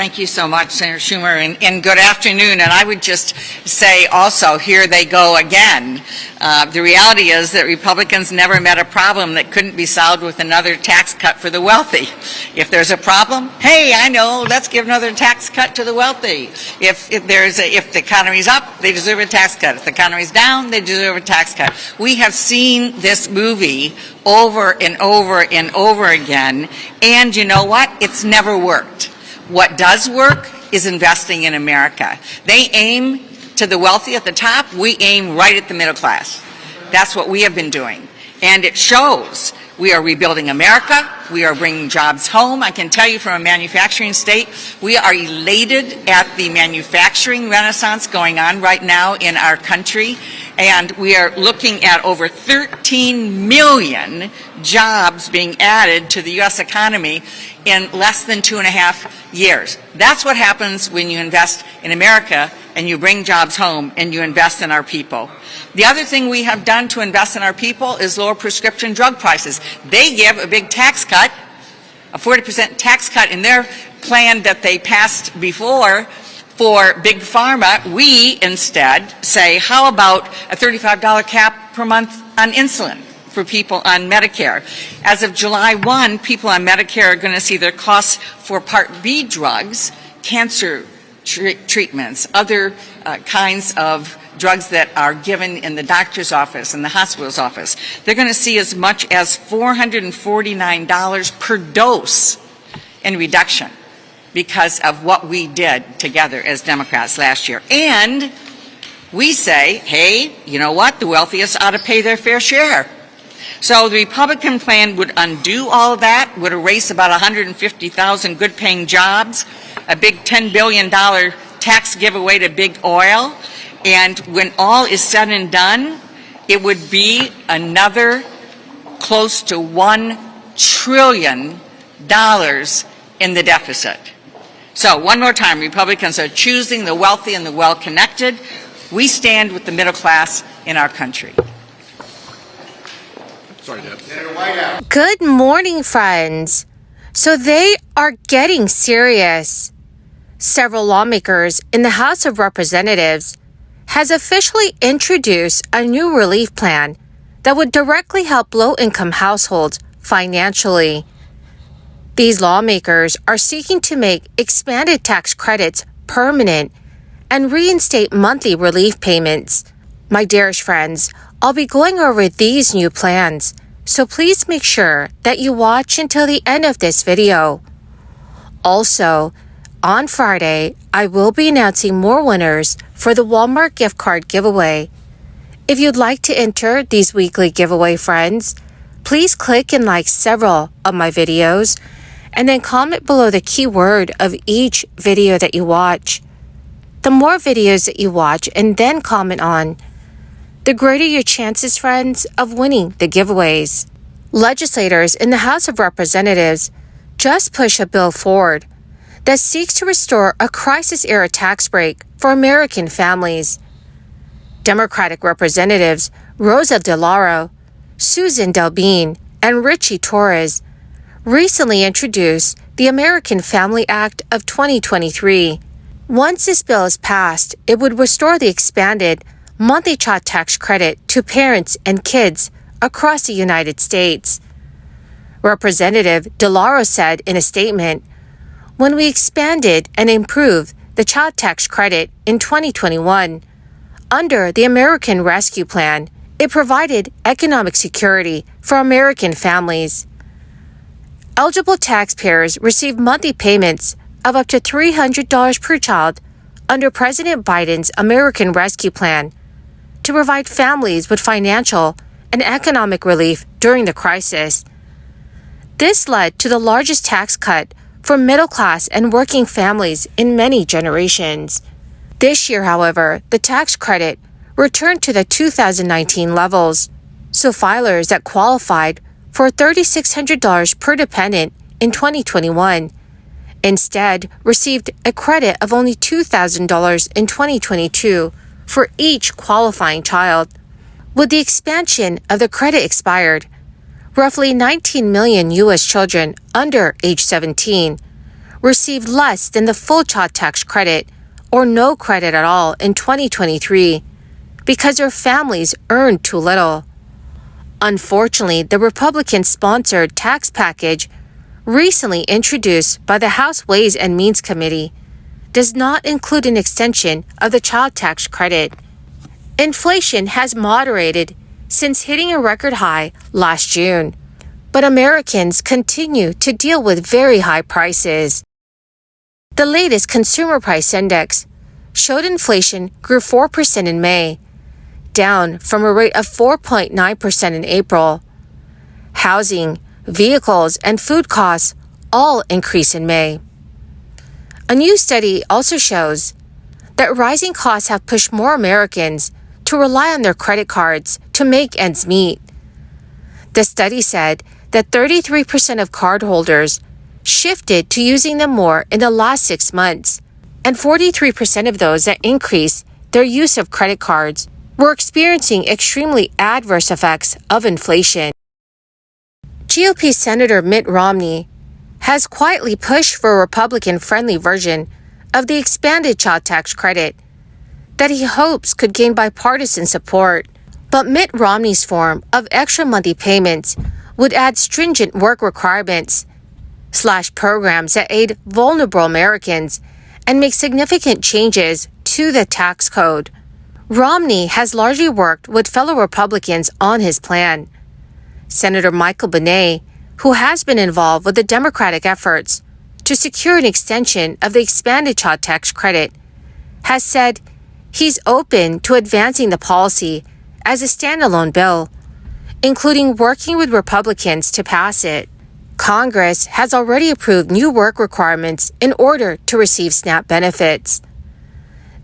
Thank you so much, Senator Schumer, and good afternoon. And I would just say also, here they go again. The reality is that Republicans never met a problem that couldn't be solved with another tax cut for the wealthy. If there's a problem, hey, I know, let's give another tax cut to the wealthy. If the economy's up, they deserve a tax cut. If the economy's down, they deserve a tax cut. We have seen this movie over and over and over again, and you know what? It's never worked. What does work is investing in America. They aim to the wealthy at the top. We aim right at the middle class. That's what we have been doing. And it shows. We are rebuilding America. We are bringing jobs home. I can tell you from a manufacturing state, we are elated at the manufacturing renaissance going on right now in our country. And we are looking at over 13 million jobs being added to the U.S. economy in less than 2.5 years. That's what happens when you invest in America and you bring jobs home and you invest in our people. The other thing we have done to invest in our people is lower prescription drug prices. They give a big tax cut, a 40% tax cut in their plan that they passed before for big pharma. We instead say, how about a $35 cap per month on insulin for people on Medicare? As of July 1, people on Medicare are going to see their costs for Part B drugs, cancer treatments, other kinds of drugs that are given in the doctor's office and the hospital's office. They're going to see as much as $449 per dose in reduction because of what we did together as Democrats last year. And we say, hey, you know what? The wealthiest ought to pay their fair share. So the Republican plan would undo all of that, would erase about 150,000 good-paying jobs, a big $10 billion tax giveaway to big oil, and when all is said and done, it would be another close to $1 trillion in the deficit. So one more time, Republicans are choosing the wealthy and the well-connected. We stand with the middle class in our country. Sorry, Deb. Senator Whitehouse. Good morning, friends. So they are getting serious. Several lawmakers in the House of Representatives has officially introduced a new relief plan that would directly help low-income households financially. These lawmakers are seeking to make expanded tax credits permanent and reinstate monthly relief payments. My dearest friends, I'll be going over these new plans, so please make sure that you watch until the end of this video. Also, on Friday, I will be announcing more winners for the Walmart gift card giveaway. If you'd like to enter these weekly giveaway, friends, please click and like several of my videos and then comment below the keyword of each video that you watch. The more videos that you watch and then comment on, the greater your chances, friends, of winning the giveaways. Legislators in the House of Representatives just pushed a bill forward that seeks to restore a crisis-era tax break for American families. Democratic Representatives Rosa DeLauro, Susan Delbene, and Richie Torres recently introduced the American Family Act of 2023. Once this bill is passed, it would restore the expanded monthly child tax credit to parents and kids across the United States. Representative DeLauro said in a statement, "When we expanded and improved the child tax credit in 2021, under the American Rescue Plan, it provided economic security for American families. Eligible taxpayers received monthly payments of up to $300 per child under President Biden's American Rescue Plan to provide families with financial and economic relief during the crisis. This led to the largest tax cut for middle-class and working families in many generations. This year, however, the tax credit returned to the 2019 levels, so filers that qualified for $3,600 per dependent in 2021 instead received a credit of only $2,000 in 2022 for each qualifying child. With the expansion of the credit expired, roughly 19 million U.S. children under age 17 received less than the full child tax credit or no credit at all in 2023 because their families earned too little. Unfortunately, the Republican-sponsored tax package recently introduced by the House Ways and Means Committee does not include an extension of the child tax credit. Inflation has moderated since hitting a record high last June, but Americans continue to deal with very high prices. The latest Consumer Price Index showed inflation grew 4% in May, down from a rate of 4.9% in April. Housing, vehicles, and food costs all increased in May. A new study also shows that rising costs have pushed more Americans to rely on their credit cards to make ends meet. The study said that 33% of cardholders shifted to using them more in the last 6 months, and 43% of those that increased their use of credit cards were experiencing extremely adverse effects of inflation. GOP Senator Mitt Romney has quietly pushed for a Republican-friendly version of the expanded child tax credit that he hopes could gain bipartisan support. But Mitt Romney's form of extra monthly payments would add stringent work requirements, slash programs that aid vulnerable Americans, and make significant changes to the tax code. Romney has largely worked with fellow Republicans on his plan. Senator Michael Bennet, who has been involved with the Democratic efforts to secure an extension of the expanded child tax credit, has said he's open to advancing the policy as a standalone bill, including working with Republicans to pass it. Congress has already approved new work requirements in order to receive SNAP benefits.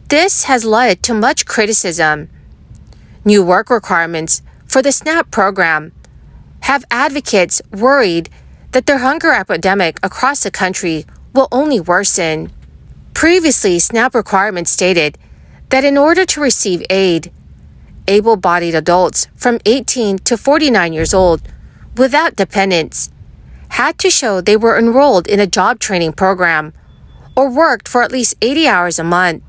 This has led to much criticism. New work requirements for the SNAP program have advocates worried that the hunger epidemic across the country will only worsen. Previously, SNAP requirements stated that in order to receive aid, able-bodied adults from 18 to 49 years old without dependents had to show they were enrolled in a job training program or worked for at least 80 hours a month.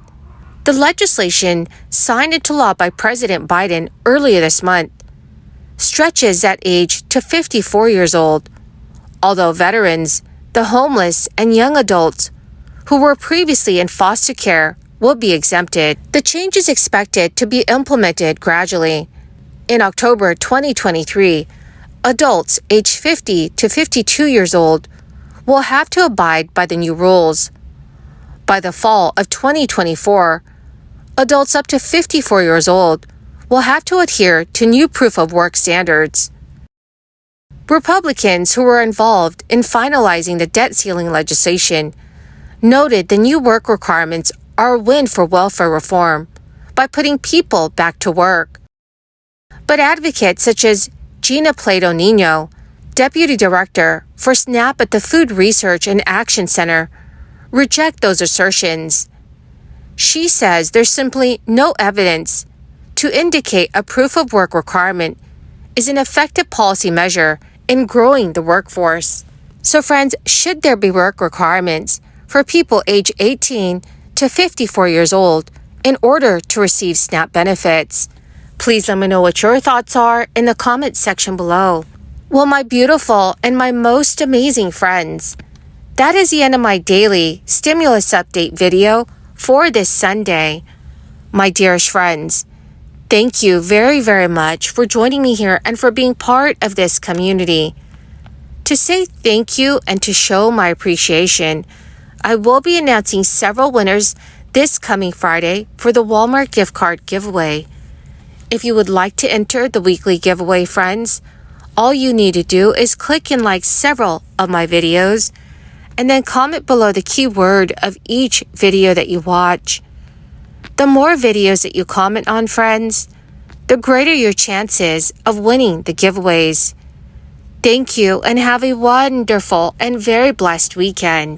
The legislation signed into law by President Biden earlier this month stretches that age to 54 years old, although veterans, the homeless, and young adults who were previously in foster care will be exempted. The change is expected to be implemented gradually. In October 2023, adults aged 50 to 52 years old will have to abide by the new rules. By the fall of 2024, adults up to 54 years old will have to adhere to new proof of work standards. Republicans who were involved in finalizing the debt ceiling legislation noted the new work requirements are a win for welfare reform by putting people back to work. But advocates such as Gina Plato-Nino, Deputy Director for SNAP at the Food Research and Action Center, reject those assertions. She says there's simply no evidence to indicate a proof of work requirement is an effective policy measure in growing the workforce. So friends, should there be work requirements for people age 18 to 54 years old in order to receive SNAP benefits? Please let me know what your thoughts are in the comments section below. Well, my beautiful and my most amazing friends, that is the end of my daily stimulus update video for this Sunday. My dearest friends, thank you very, very much for joining me here and for being part of this community. To say thank you and to show my appreciation, I will be announcing several winners this coming Friday for the Walmart gift card giveaway. If you would like to enter the weekly giveaway, friends, all you need to do is click and like several of my videos and then comment below the keyword of each video that you watch. The more videos that you comment on, friends, the greater your chances of winning the giveaways. Thank you and have a wonderful and very blessed weekend.